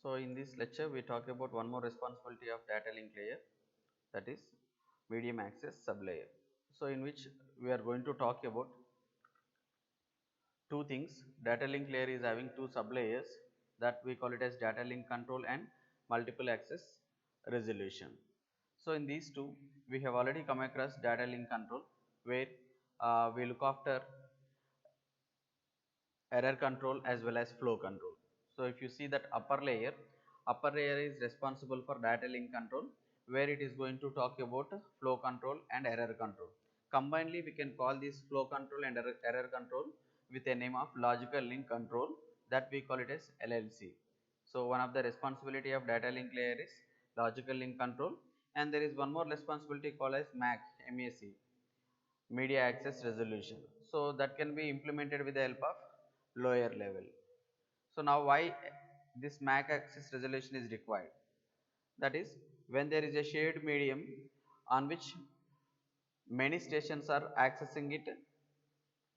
So in this lecture we talk about one more responsibility of data link layer, that is medium access sublayer. So in which we are going to talk about two things. Data link layer is having two sublayers that we call it as data link control and multiple access resolution. So in these two we have already come across data link control, where we look after error control as well as flow control. So if you see that upper layer is responsible for data link control, where it is going to talk about flow control and error control. Combinedly we can call this flow control and error control with a name of logical link control, that we call it as LLC. So one of the responsibility of data link layer is logical link control, and there is one more responsibility called as MAC, media access resolution. So that can be implemented with the help of lower level. So now why this MAC access resolution is required? That is, when there is a shared medium on which many stations are accessing it,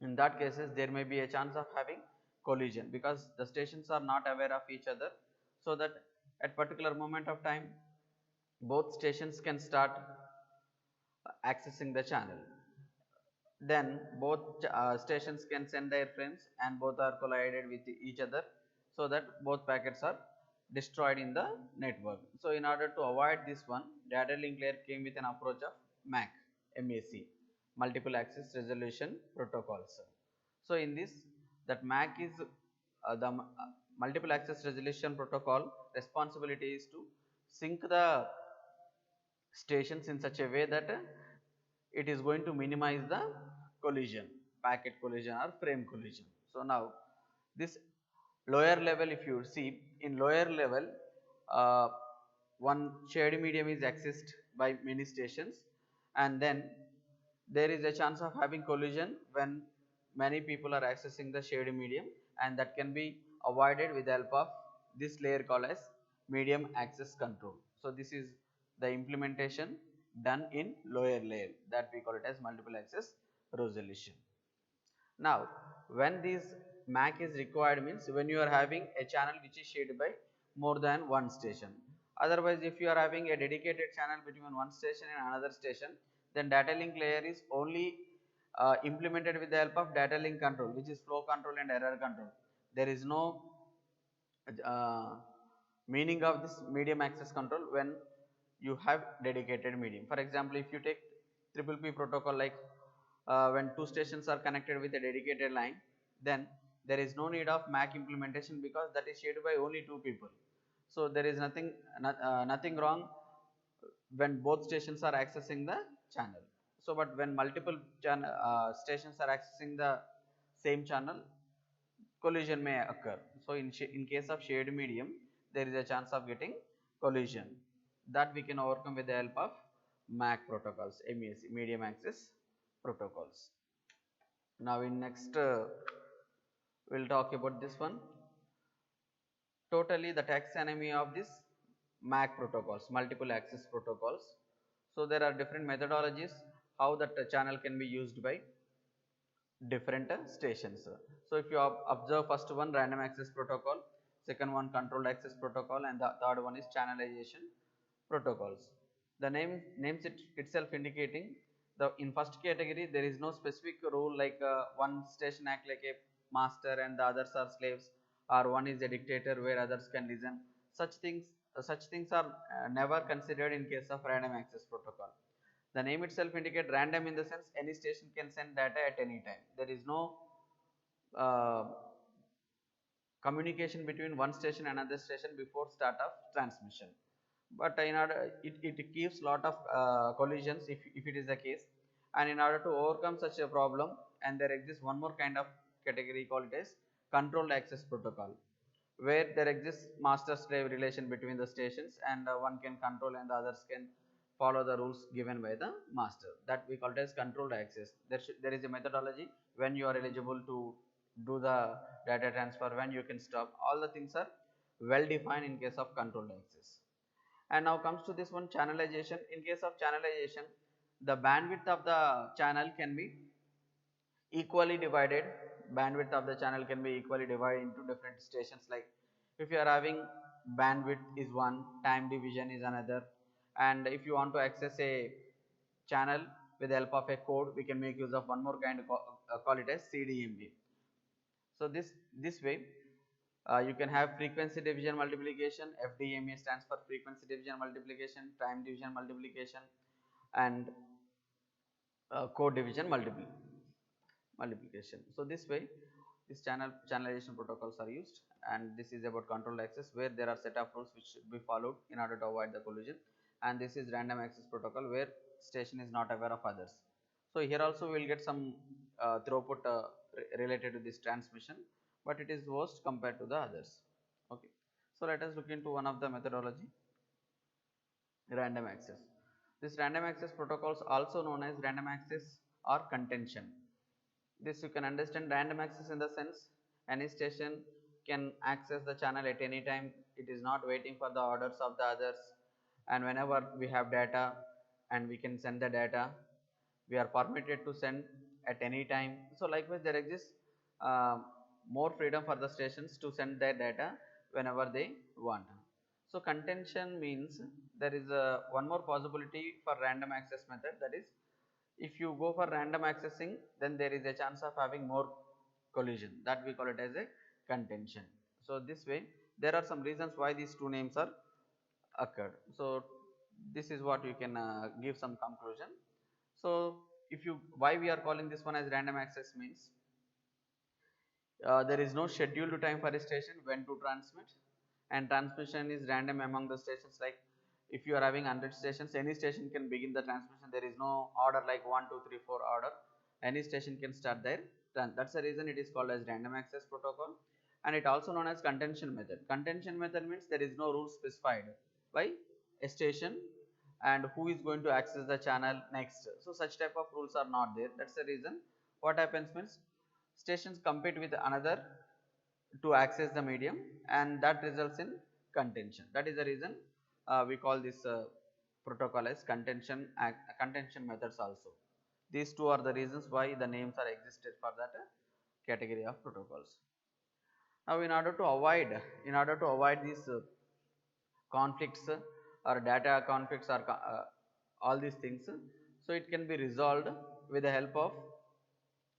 in that cases there may be a chance of having collision, because the stations are not aware of each other, so that at particular moment of time both stations can start accessing the channel. Then both stations can send their frames and both are collided with each other, so that both packets are destroyed in the network. So in order to avoid this one, data link layer came with an approach of MAC, multiple access resolution protocols. So in this, that MAC is the multiple access resolution protocol responsibility is to sync the stations in such a way that it is going to minimize the collision, packet collision or frame collision. So now this lower level, if you see in lower level, uh, one shared medium is accessed by many stations, and then there is a chance of having collision when many people are accessing the shared medium, and that can be avoided with the help of this layer called as medium access control. So this is the implementation done in lower layer, that we call it as multiple access resolution. Now when this MAC is required means when you are having a channel which is shared by more than one station. Otherwise, if you are having a dedicated channel between one station and another station, then data link layer is only implemented with the help of data link control, which is flow control and error control. There is no uh, meaning of this medium access control when you have dedicated medium. For example, if you take triple P protocol, like when two stations are connected with a dedicated line, then there is no need of MAC implementation, because that is shared by only two people. So there is nothing wrong when both stations are accessing the channel. So but when multiple stations are accessing the same channel, collision may occur. So in case of shared medium, there is a chance of getting collision, that we can overcome with the help of MAC protocols, MEAC, medium access protocols. Now in next we'll talk about this one, totally the taxonomy of this MAC protocols, multiple access protocols. So there are different methodologies how that channel can be used by different stations. So if you observe, first one random access protocol, second one controlled access protocol, and the third one is channelization protocols. The names itself indicating, the in first category there is no specific rule like one station act like a master and the others are slaves, or one is a dictator where others can listen. Such things are never considered in case of random access protocol. The name itself indicate random in the sense any station can send data at any time. There is no uh, communication between one station and another station before start of transmission. But in order, it gives lot of collisions if it is the case. And in order to overcome such a problem, and there exists one more kind of category called as controlled access protocol, where there exists master slave relation between the stations, and one can control and the others can follow the rules given by the master, that we call it as controlled access. There is a methodology when you are eligible to do the data transfer, when you can stop, all the things are well defined in case of controlled access. And now comes to this one, channelization. In case of channelization, the bandwidth of the channel can be equally divided. Bandwidth of the channel can be equally divided into different stations, like If you are having bandwidth is one, time division is another, and if you want to access a channel with the help of a code, we can make use of one more kind, call it as CDMA. So this way you can have frequency division multiplication. FDMA stands for frequency division multiplication, time division multiplication, and code division multiplication. So this way, this channelization protocols are used, and this is about controlled access, where there are set of rules which should be followed in order to avoid the collision. And this is random access protocol, where station is not aware of others. So here also we will get some throughput related to this transmission, but it is worst compared to the others. Okay, so let us look into one of the methodology, random access. This random access protocols also known as random access or contention. This you can understand random access in the sense any station can access the channel at any time. It is not waiting for the orders of the others, and whenever we have data and we can send the data, we are permitted to send at any time. So likewise there exists uh, more freedom for the stations to send their data whenever they want. So contention means there is one more possibility for random access method, that is, if you go for random accessing, then there is a chance of having more collision, that we call it as a contention. So this way there are some reasons why these two names are occurred. So this is what you can give some conclusion. So if you, why we are calling this one as random access means there is no scheduled time for a station when to transmit, and transmission is random among the stations. Like if you are having 100 stations, any station can begin the transmission. There is no order like 1 2 3 4 order. Any station can start their that's the reason it is called as random access protocol. And it also known as contention method. Contention method means there is no rule specified by a station and who is going to access the channel next. So such type of rules are not there. That's the reason what happens means stations compete with another to access the medium, and that results in contention. That is the reason we call this protocol as contention methods also. These two are the reasons why the names are existed for that category of protocols. Now in order to avoid these conflicts or data conflicts or all these things, so it can be resolved with the help of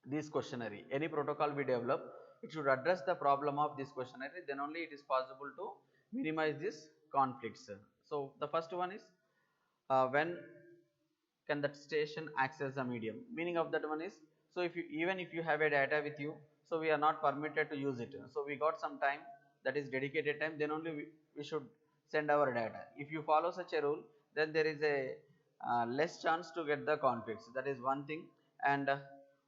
this questionnaire. Any protocol we develop, it should address the problem of this questionnaire, then only it is possible to minimize these conflicts. So the first one is when can that station access the medium. Meaning of that one is, so if you, even if you have a data with you, so we are not permitted to use it. So we got some time, that is dedicated time, then only we should send our data. If you follow such a rule, then there is a less chance to get the conflicts. That is one thing. And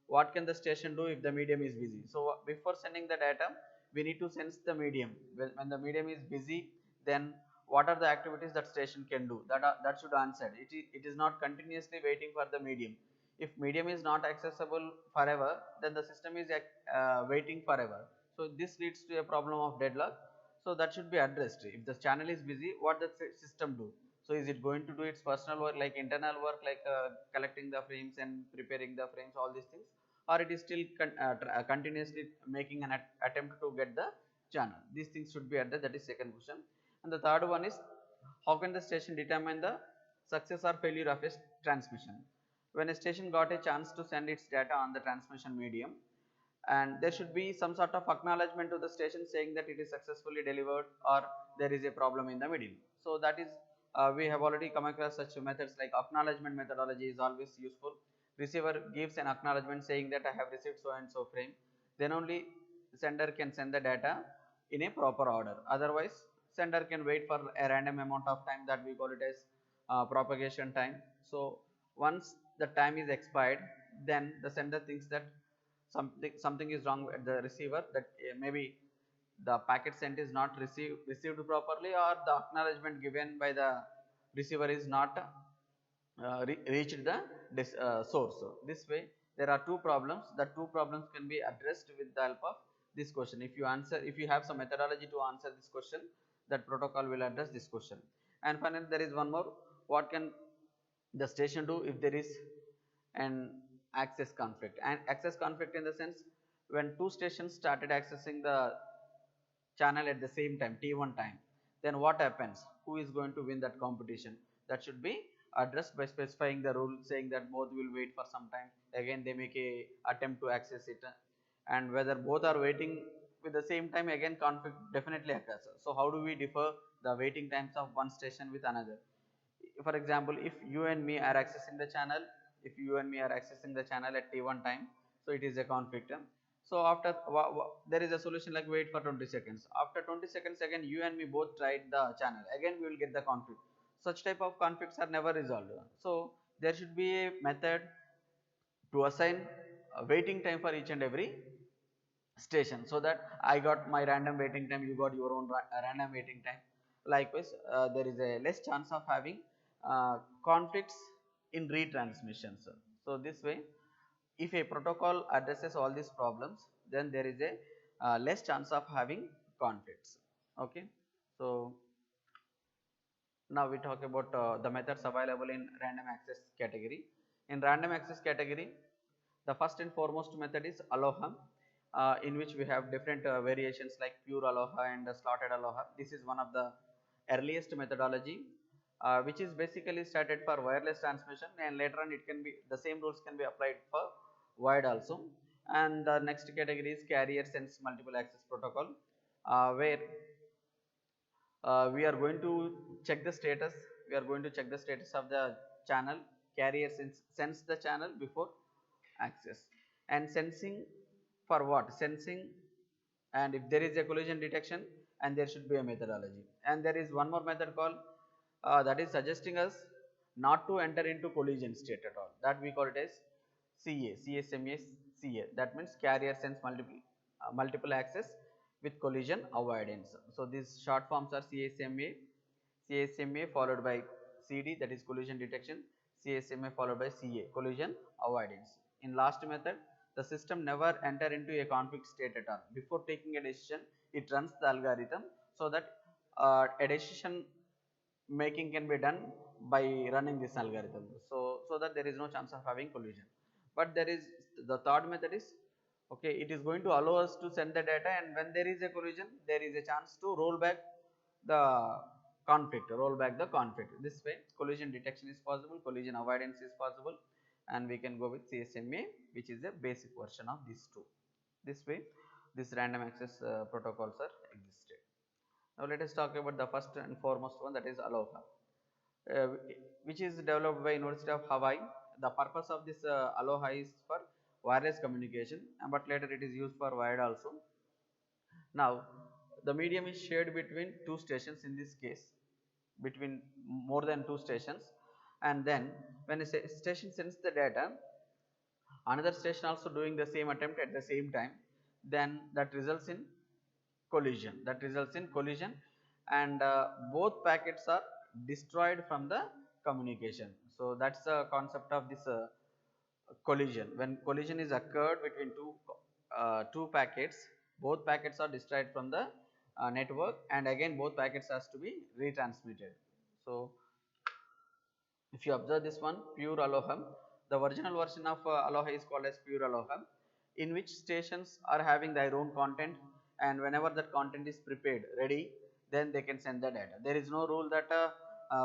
what can the station do if the medium is busy? So before sending the data, we need to sense the medium. When the medium is busy, then what are the activities that station can do, that should answer. It is not continuously waiting for the medium. If medium is not accessible forever, then the system is waiting forever. So this leads to a problem of deadlock. So that should be addressed. If the channel is busy, what the system do? So is it going to do its personal work, like internal work, like collecting the frames and preparing the frames, all these things, or it is still continuously making an attempt to get the channel? These things should be addressed. That is second question. And the third one is, how can the station determine the success or failure of a transmission? When a station got a chance to send its data on the transmission medium, and there should be some sort of acknowledgement to the station saying that it is successfully delivered or there is a problem in the middle. So that is we have already come across such methods, like acknowledgement methodology is always useful. Receiver gives an acknowledgement saying that I have received so and so frame, then only sender can send the data in a proper order. Otherwise sender can wait for a random amount of time, that we call it as propagation time. So once the time is expired, then the sender thinks that something is wrong at the receiver, that maybe the packet sent is not received properly, or the acknowledgement given by the receiver is not reached the source. So this way there are two problems. The two problems can be addressed with the help of this question. If you have some methodology to answer this question, that protocol will address this question. And finally there is one more, what can the station do if there is an access conflict? And access conflict in the sense, when two stations started accessing the channel at the same time, T1 time, then what happens? Who is going to win that competition? That should be addressed by specifying the rule, saying that both will wait for some time. Again, they make a attempt to access it, and whether both are waiting with the same time, again conflict definitely occurs. So how do we differ the waiting times of one station with another? For example, if you and me are accessing the channel, if you and me are accessing the channel at T1 time, so it is a conflict. So after there is a solution like wait for 20 seconds. After 20 seconds, again you and me both tried the channel, again we will get the conflict. Such type of conflicts are never resolved. So there should be a method to assign a waiting time for each and every station, so that I got my random waiting time, you got your own random waiting time. Likewise, there is a less chance of having conflicts in retransmissions. So this way, if a protocol addresses all these problems, then there is a less chance of having conflicts. Okay, so now we talk about the methods available in random access category. In random access category, the first and foremost method is Aloha, in which we have different variations like pure Aloha and slotted Aloha. This is one of the earliest methodology, which is basically started for wireless transmission, and later on it can be the same rules can be applied for wired also. And the next category is carrier sense multiple access protocol, where we are going to check the status, we are going to check the status of the channel. Carrier sense the channel before access. And sensing for what? Sensing, and if there is a collision detection, and there should be a methodology. And there is one more method called that is suggesting us not to enter into collision state at all, that we call it as CSMA CA, that means carrier sense multiple access with collision avoidance. So these short forms are CSMA followed by CD, that is collision detection, CSMA followed by CA, collision avoidance. In last method, the system never enter into a conflict state at all. Before taking a decision, it runs the algorithm, so that a decision making can be done by running this algorithm, so that there is no chance of having collision. But there is the third method is, okay, it is going to allow us to send the data, and when there is a collision, there is a chance to roll back the conflict. This way collision detection is possible, collision avoidance is possible, and we can go with CSMA, which is a basic version of these two. This way these random access protocols are existed. Now let us talk about the first and foremost one, that is Aloha, uh, which is developed by University of Hawaii. The purpose of this Aloha is for wireless communication, but later it is used for wired also. Now the medium is shared between two stations, in this case between more than two stations, and then when a station sends the data, another station also doing the same attempt at the same time, then that results in collision, and both packets are destroyed from the communication. So that's the concept of this collision. When collision is occurred between two packets, both packets are destroyed from the network, and again both packets has to be retransmitted. So if you observe this one, pure Aloha, the original version of Aloha is called as pure Aloha, in which stations are having their own content, and whenever that content is prepared ready, then they can send the data. There is no rule that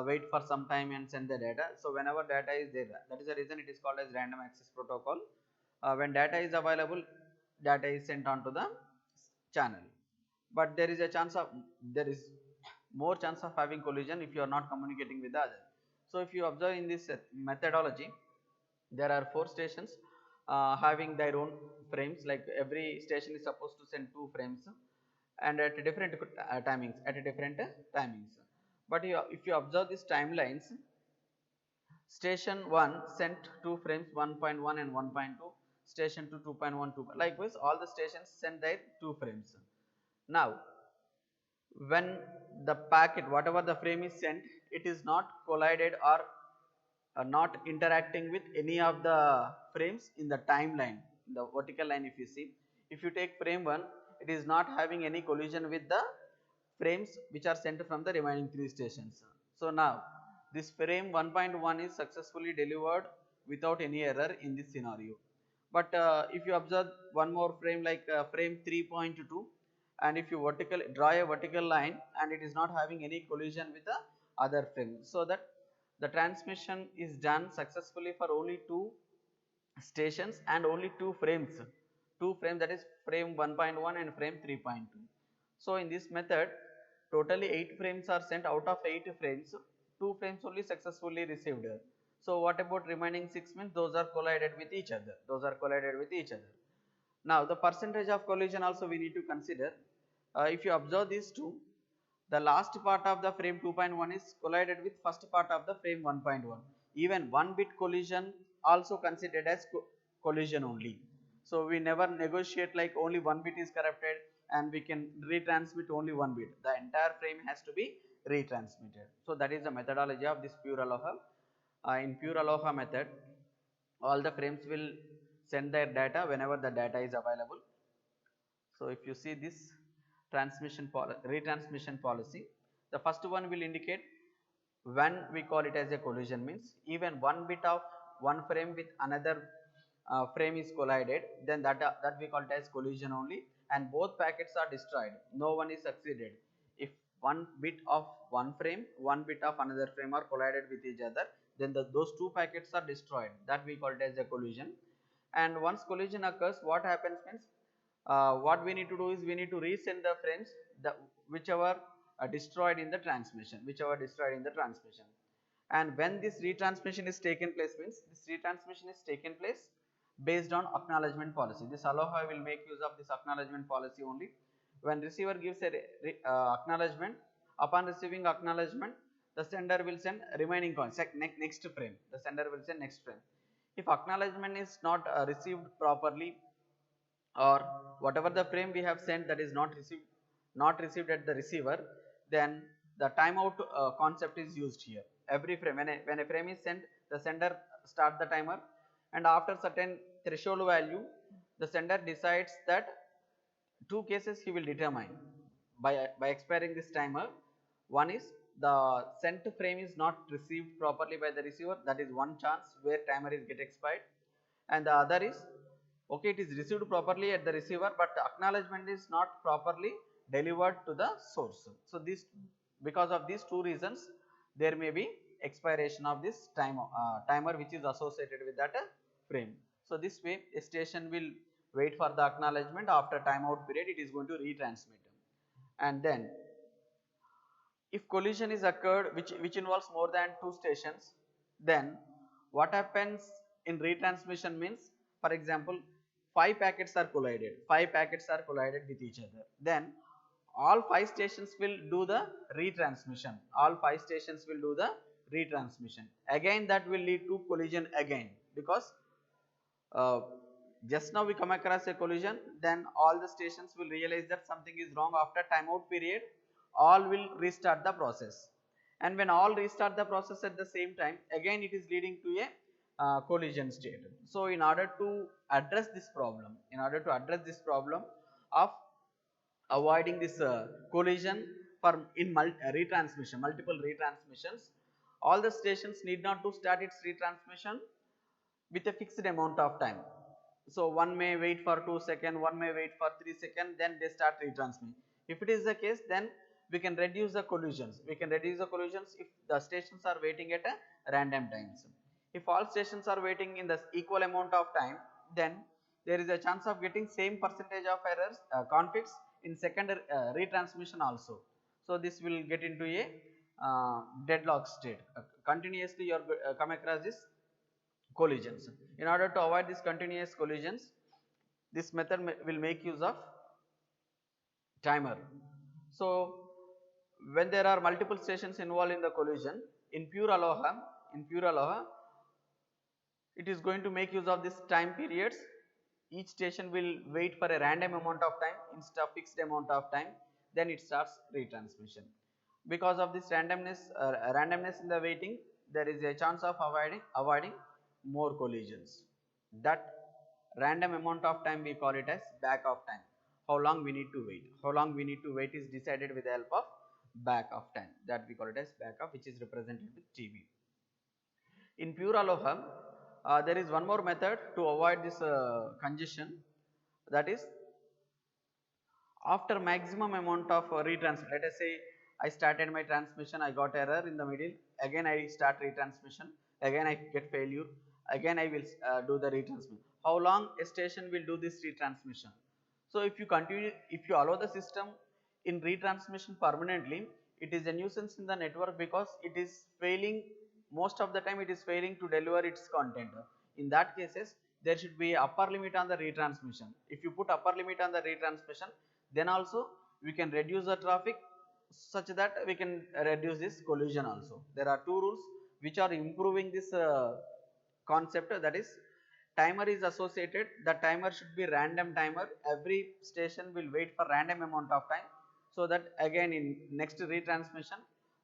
wait for some time and send the data. So whenever data is there, that is the reason it is called as random access protocol. When data is available, data is sent on to the channel, but there is a chance of, there is more chance of having collision if you are not communicating with the other. So if you observe in this methodology, there are four stations having their own frames, like every station is supposed to send two frames, and at different timings. But if you observe these timelines, station 1 sent two frames, 1.1 and 1.2, station 2 2.12, likewise all the stations send their two frames. Now when the packet, whatever the frame is sent, it is not collided or not interacting with any of the frames in the timeline, in the vertical line. If you see, if you take frame 1, it is not having any collision with the frames which are sent from the remaining three stations. So now this frame 1.1 is successfully delivered without any error in this scenario. But if you observe one more frame, like frame 3.2, and if you draw a vertical line and it is not having any collision with the other frame, so that the transmission is done successfully for only two stations and only two frames, that is frame 1.1 and frame 3.2. So in this method totally 8 frames are sent. Out of 8 frames, 2 frames only successfully received. So what about remaining 6 means those are collided with each other, now the percentage of collision also we need to consider. If you observe these two, the last part of the frame 2.1 is collided with first part of the frame 1.1. Even 1 bit collision also considered as collision only. So we never negotiate like only 1 bit is corrupted and we can retransmit only 1 bit. The entire frame has to be retransmitted. So that is the methodology of this pure aloha. In pure aloha method, all the frames will send their data whenever the data is available. So if you see this retransmission policy, the first one will indicate when we call it as a collision means even one bit of one frame with another frame is collided, then that we call it as collision only, and both packets are destroyed, no one is succeeded. If one bit of one frame, one bit of another frame are collided with each other, then those two packets are destroyed, that we call it as a collision. And once collision occurs, what happens means what we need to do is we need to resend the frames whichever destroyed in the transmission, and when this retransmission is taken place means this retransmission is taken place based on acknowledgement policy. This aloha will make use of this acknowledgement policy only. When receiver gives a acknowledgement, upon receiving acknowledgement, the sender will send remaining coins next frame, the sender will send next frame. If acknowledgement is not received properly, or whatever the frame we have sent that is not received at the receiver, then the timeout concept is used here. Every frame, when a frame is sent, the sender start the timer, and after certain threshold value the sender decides that two cases he will determine by expiring this timer. One is the sent frame is not received properly by the receiver, that is one chance where timer is get expired, and the other is okay, it is received properly at the receiver but the acknowledgement is not properly delivered to the source. So this, because of these two reasons, there may be expiration of this timer which is associated with that frame. So this way a station will wait for the acknowledgement, after timeout period it is going to retransmit, and then if collision is occurred which involves more than two stations, then what happens in retransmission means, for example, five packets are collided with each other, then all five stations will do the retransmission, again that will lead to collision again, because uh, just now we come across a collision, then all the stations will realize that something is wrong. After timeout period, all will restart the process, and when all restart the process at the same time, again it is leading to a collision state. So in order to address this problem, of avoiding this collision for in multiple retransmissions, all the stations need not to start its retransmission with a fixed amount of time. So one may wait for 2 seconds, one may wait for 3 seconds, then they start retransmitting. If it is the case, then we can reduce the collisions. If the stations are waiting at a random times. If all stations are waiting in the equal amount of time, then there is a chance of getting same percentage of errors, conflicts in second retransmission also. So this will get into a deadlock state. Continuously you are come across this collisions. In order to avoid these continuous collisions, this method will make use of timer. So when there are multiple stations involved in the collision, in pure aloha, it is going to make use of this time periods. Each station will wait for a random amount of time instead of fixed amount of time, then it starts retransmission. Because of this randomness in the waiting, there is a chance of avoiding more collisions. That random amount of time we call it as back of time. How long we need to wait is decided with the help of back of time, that we call it as back of, which is represented with TB. In pure aloha, there is one more method to avoid this congestion, that is after maximum amount of retransmission, let us say I started my transmission, I got error in the middle, again I start retransmission, again I get failure, again I will do the retransmission. How long a station will do this retransmission? So if you continue, if you allow the system in retransmission permanently, it is a nuisance in the network because it is failing, most of the time it is failing to deliver its content. In that cases, there should be upper limit on the retransmission. If you put upper limit on the retransmission, then also we can reduce the traffic such that we can reduce this collision also. There are two rules which are improving this concept, that is timer is associated, the timer should be random timer, every station will wait for random amount of time, so that again in next retransmission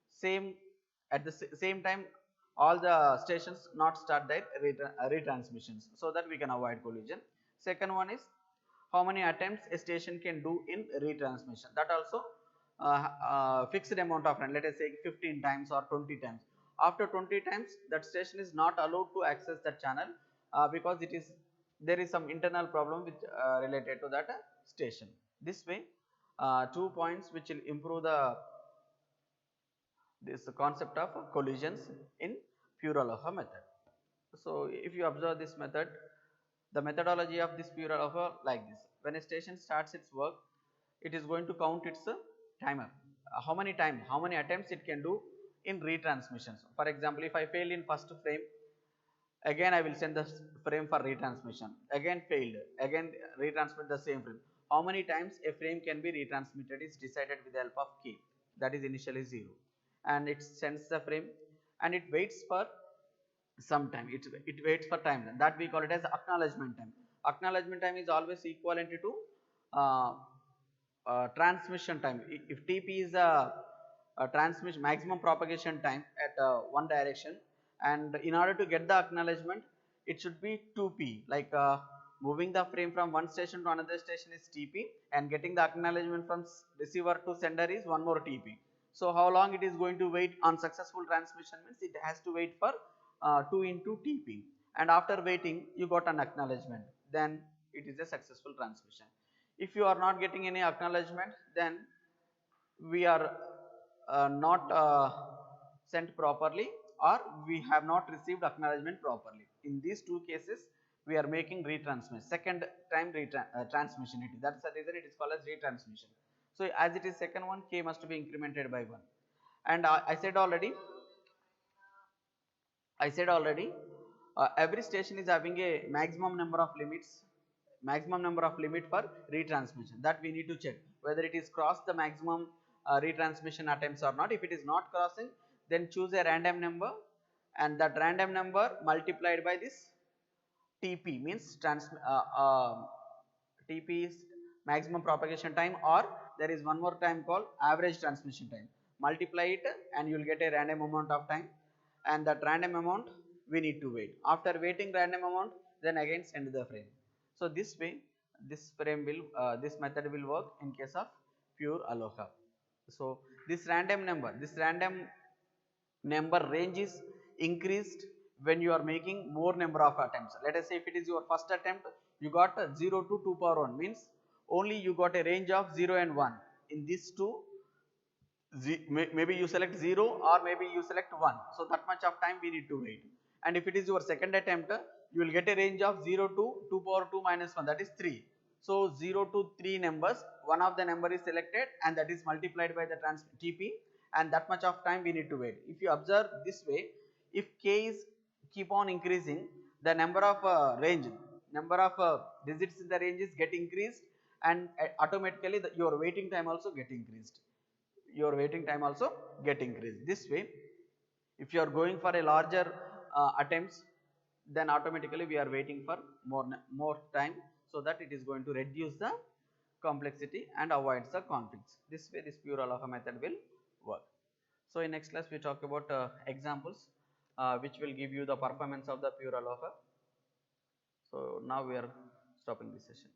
same at the same time all the stations not start their retransmissions, so that we can avoid collision. Second one is how many attempts a station can do in retransmission, that also fixed amount of time, let us say 15 times or 20 times. After 20 times that station is not allowed to access that channel because it is, there is some internal problem which related to that station. This way 2 points which will improve the this concept of collisions in Pure-Aloha method. So if you observe this method, the methodology of this Pure-Aloha like this: when a station starts its work, it is going to count its timer, how many attempts it can do in retransmissions. For example, if I fail in first frame, again I will send the frame for retransmission, again failed, again retransmit the same frame. How many times a frame can be retransmitted is decided with the help of key, that is initially 0, and it sends the frame and it waits for some time, it waits for time, that we call it as acknowledgement time. Acknowledgement time is always equivalent to uh, transmission time. If TP is a transmission maximum propagation time at one direction, and in order to get the acknowledgement it should be 2p, like moving the frame from one station to another station is TP, and getting the acknowledgement from receiver to sender is one more TP. So how long it is going to wait on successful transmission means it has to wait for 2 into TP, and after waiting you got an acknowledgement, then it is a successful transmission. If you are not getting any acknowledgement, then we are not sent properly, or we have not received acknowledgement properly. In these two cases we are making retransmission, second time transmission, that's the reason it is called as retransmission. So as it is second one, k must be incremented by 1. And I said already, every station is having a maximum number of limit for retransmission, that we need to check whether it is crossed the maximum retransmission attempts or not. If it is not crossing, then choose a random number, and that random number multiplied by this TP, means TP is maximum propagation time, or there is one more time called average transmission time. Multiply it and you will get a random amount of time, and that random amount we need to wait. After waiting random amount, then again send the frame. So this way this method will work in case of Pure-Aloha. So this random number range is increased when you are making more number of attempts. Let us say if it is your first attempt, you got 0 to 2 power 1, means only you got a range of 0 and 1. In these two, maybe you select 0 or maybe you select 1, so that much of time we need to wait. And if it is your second attempt, you will get a range of 0 to 2 power 2 minus 1, that is 3. So 0 to 3 numbers, one of the number is selected and that is multiplied by the TP, and that much of time we need to wait. If you observe this way, if k is keep on increasing, the number of number of digits in the range is get increased, and automatically your waiting time also get increased. This way, if you are going for a larger attempts, then automatically we are waiting for more time, so that it is going to reduce the complexity and avoids the conflicts. This way this Pure-Aloha method will work. So in next class we talk about examples which will give you the performance of the Pure-Aloha. So now we are stopping this session.